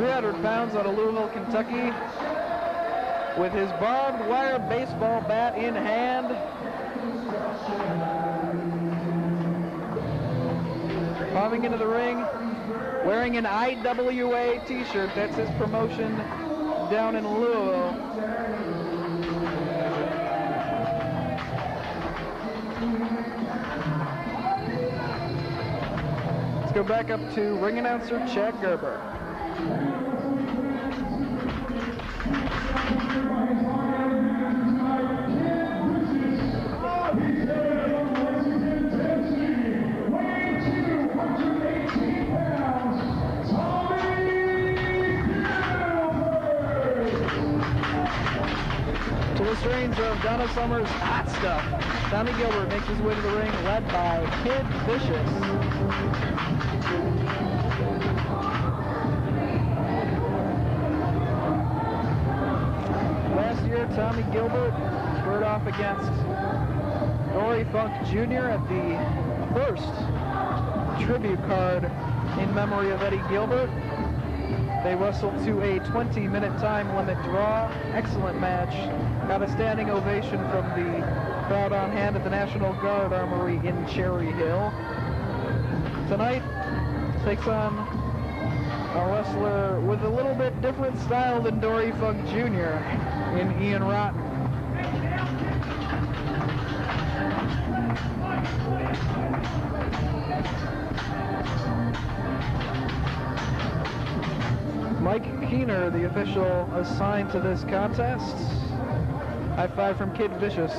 300 pounds out of Louisville, Kentucky, with his barbed wire baseball bat in hand. Coming into the ring, wearing an IWA t-shirt. That's his promotion down in Louisville. Let's go back up to ring announcer Chad Gilbert. To the strains of Donna Summer's Hot Stuff, Tommy Gilbert makes his way to the ring, led by Kid Vicious. Last year, Tommy Gilbert squared off against Dory Funk Jr. at the first tribute card in memory of Eddie Gilbert. They wrestled to a 20-minute time limit draw. Excellent match. Got a standing ovation from the crowd on hand at the National Guard Armory in Cherry Hill. Tonight takes on a wrestler with a little bit different style than Dory Funk Jr. in Ian Rotten. Mike Keener, the official assigned to this contest. High five from Kid Vicious.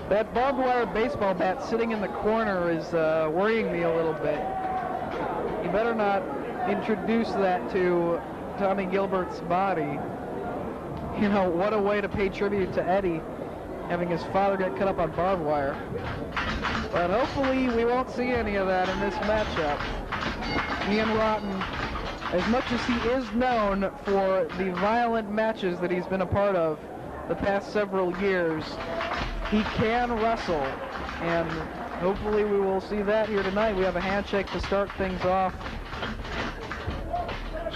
That barbed wire baseball bat sitting in the corner is worrying me a little bit. You better not introduce that to Tommy Gilbert's body. You know, what a way to pay tribute to Eddie, having his father get cut up on barbed wire. But hopefully we won't see any of that in this matchup. Ian Rotten, as much as he is known for the violent matches that he's been a part of the past several years, he can wrestle, and hopefully we will see that here tonight. We have a handshake to start things off.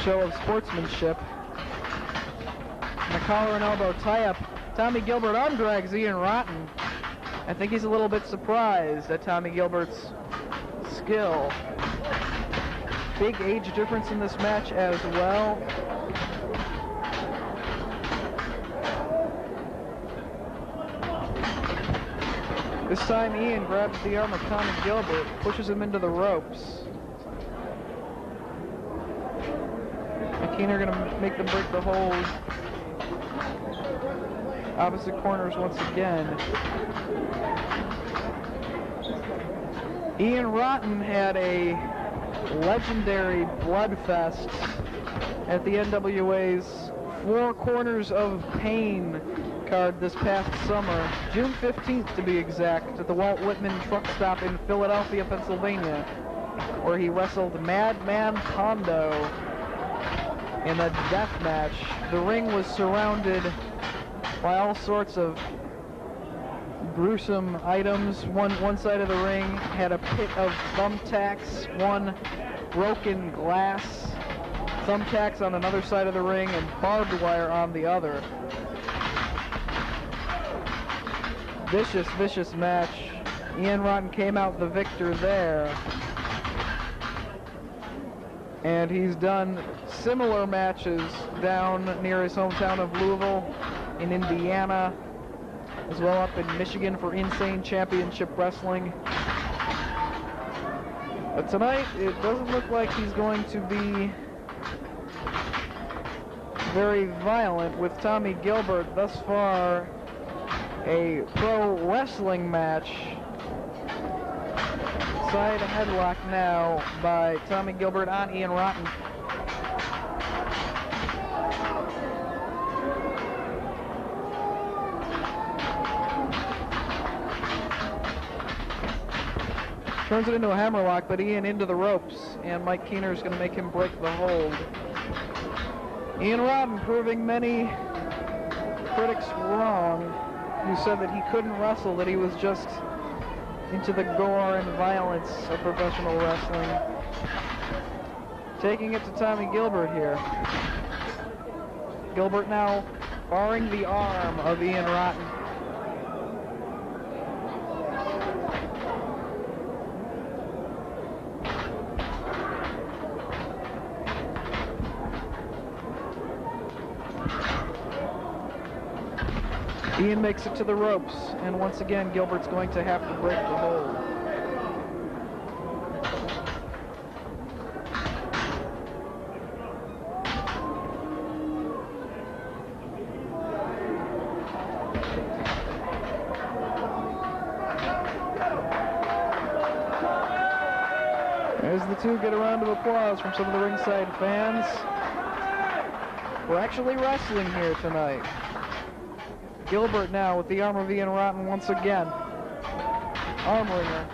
Show of sportsmanship. And a collar and elbow tie-up. Tommy Gilbert arm drags Ian Rotten. I think he's a little bit surprised at Tommy Gilbert's skill. Big age difference in this match as well. This time Ian grabs the arm of Tommy Gilbert, pushes him into the ropes. McKeener gonna make them break the hold. Opposite corners once again. Ian Rotten had a legendary bloodfest at the NWA's Four Corners of Pain card this past summer, June 15th to be exact, at the Walt Whitman truck stop in Philadelphia, Pennsylvania, where he wrestled Madman Pondo in a death match. The ring was surrounded by all sorts of gruesome items. One side of the ring had a pit of thumbtacks, one broken glass, thumbtacks on another side of the ring, and barbed wire on the other. Vicious, vicious match. Ian Rotten came out the victor there. And he's done similar matches down near his hometown of Louisville, in Indiana, as well up in Michigan for Insane Championship Wrestling. But tonight, it doesn't look like he's going to be very violent with Tommy Gilbert. Thus far, a pro wrestling match. Side headlock now by Tommy Gilbert on Ian Rotten. Turns it into a hammerlock, but Ian into the ropes, and Mike Keener is going to make him break the hold. Ian Rotten proving many critics wrong, who said that he couldn't wrestle, that he was just into the gore and violence of professional wrestling. Taking it to Tommy Gilbert here. Gilbert now barring the arm of Ian Rotten. Ian makes it to the ropes, and once again, Gilbert's going to have to break the hold. As the two get a round of applause from some of the ringside fans. We're actually wrestling here tonight. Gilbert now with the arm of Ian Rotten once again. Arm wringer.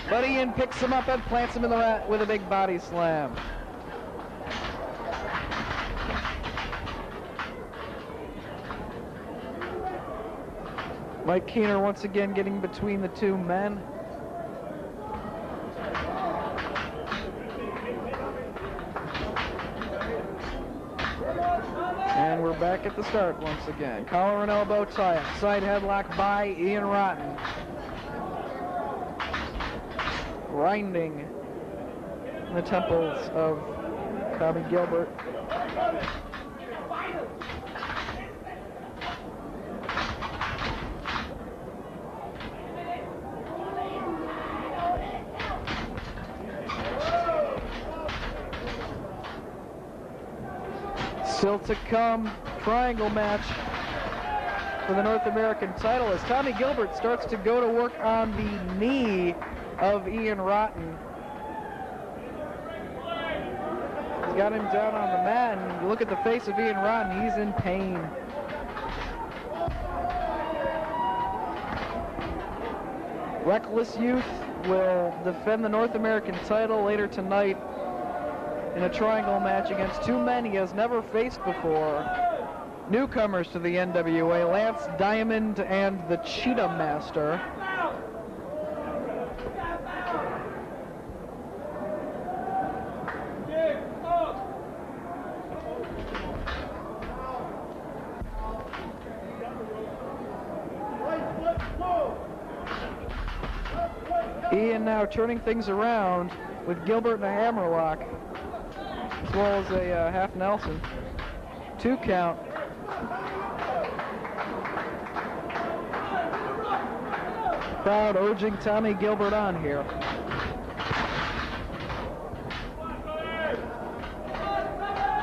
But Ian picks him up and plants him in the mat with a big body slam. Mike Keener once again getting between the two men. And we're back at the start once again. Collar and elbow tie-up. Side headlock by Ian Rotten. Grinding the temples of Tommy Gilbert. Still to come, triangle match for the North American title as Tommy Gilbert starts to go to work on the knee of Ian Rotten. He's got him down on the mat, and you look at the face of Ian Rotten, he's in pain. Reckless Youth will defend the North American title later tonight in a triangle match against two men he has never faced before. Newcomers to the NWA, Lance Diamond and the Cheetah Master. Ian now turning things around with Gilbert in a hammerlock, as well as a half Nelson. 2 count. Crowd urging Tommy Gilbert on here.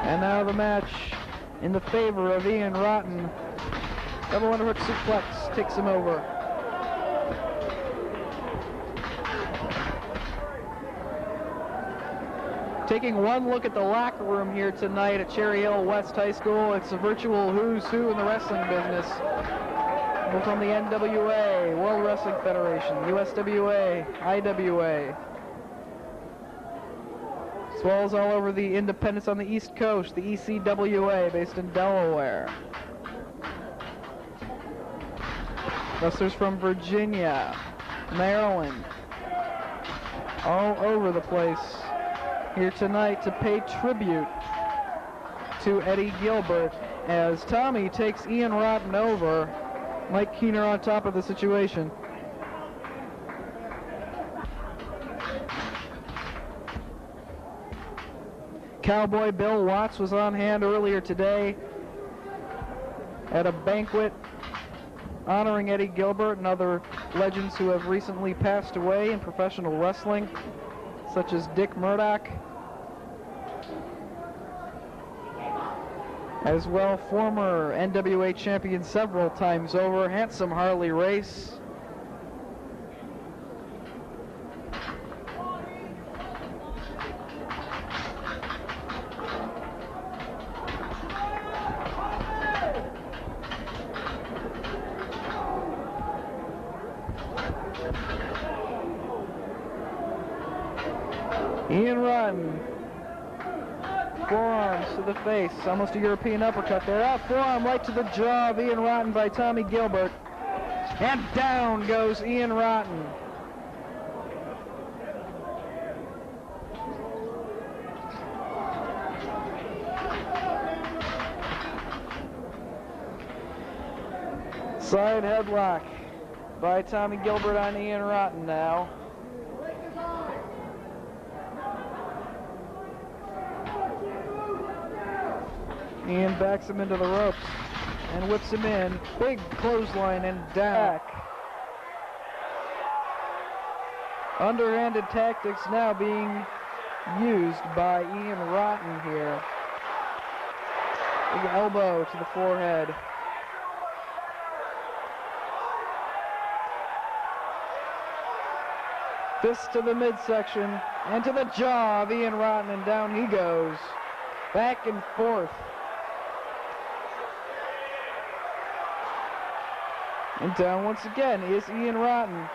And now the match in the favor of Ian Rotten. Double underhook suplex takes him over. Taking one look at the locker room here tonight at Cherry Hill West High School. It's a virtual who's who in the wrestling business. We're from the NWA, World Wrestling Federation, USWA, IWA, as well as all over the independents on the East Coast, the ECWA based in Delaware. Wrestlers from Virginia, Maryland, all over the place here tonight to pay tribute to Eddie Gilbert as Tommy takes Ian Rotten over. Mike Keener on top of the situation. Cowboy Bill Watts was on hand earlier today at a banquet honoring Eddie Gilbert and other legends who have recently passed away in professional wrestling, such as Dick Murdoch, as well former NWA champion several times over, Handsome Harley Race. Ian Rotten, forearms to the face, almost a European uppercut there. Out forearm right to the jaw of Ian Rotten by Tommy Gilbert. And down goes Ian Rotten. Side headlock by Tommy Gilbert on Ian Rotten now. Ian backs him into the ropes and whips him in. Big clothesline and down. Underhanded tactics now being used by Ian Rotten here. Big elbow to the forehead. Fist to the midsection and to the jaw of Ian Rotten, and down he goes. Back and forth. And down once again is Ian Rotten.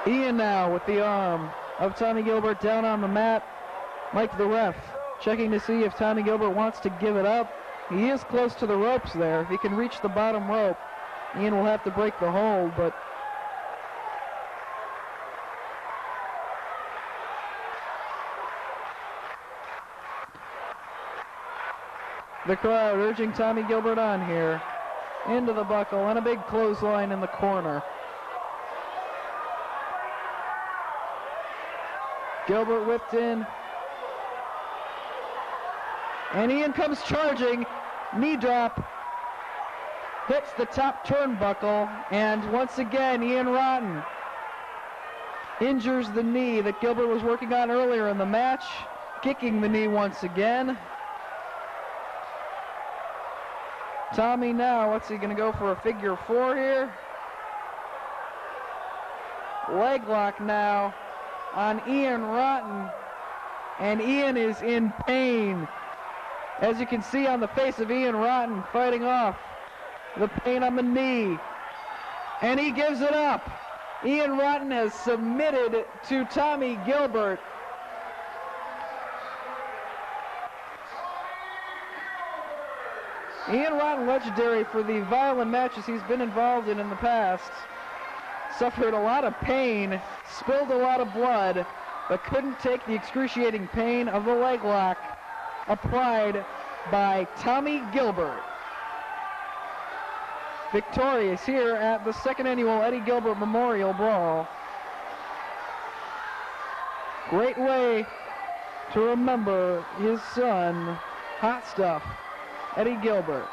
Ian now with the arm of Tommy Gilbert down on the mat. Mike the ref checking to see if Tommy Gilbert wants to give it up. He is close to the ropes there. If he can reach the bottom rope, Ian will have to break the hold, but the crowd urging Tommy Gilbert on here. Into the buckle and a big clothesline in the corner. Gilbert whipped in. And Ian comes charging. Knee drop. Hits the top turnbuckle. And once again, Ian Rotten injures the knee that Gilbert was working on earlier in the match. Kicking the knee once again. Tommy now, what's he going to go for, a figure four here? Leg lock now on Ian Rotten, and Ian is in pain. As you can see on the face of Ian Rotten, fighting off the pain on the knee, and he gives it up. Ian Rotten has submitted to Tommy Gilbert. Ian Rotten, legendary for the violent matches he's been involved in the past. Suffered a lot of pain, spilled a lot of blood, but couldn't take the excruciating pain of the leg lock applied by Tommy Gilbert. Victorious here at the second annual Eddie Gilbert Memorial Brawl. Great way to remember his son, Hot Stuff, Eddie Gilbert.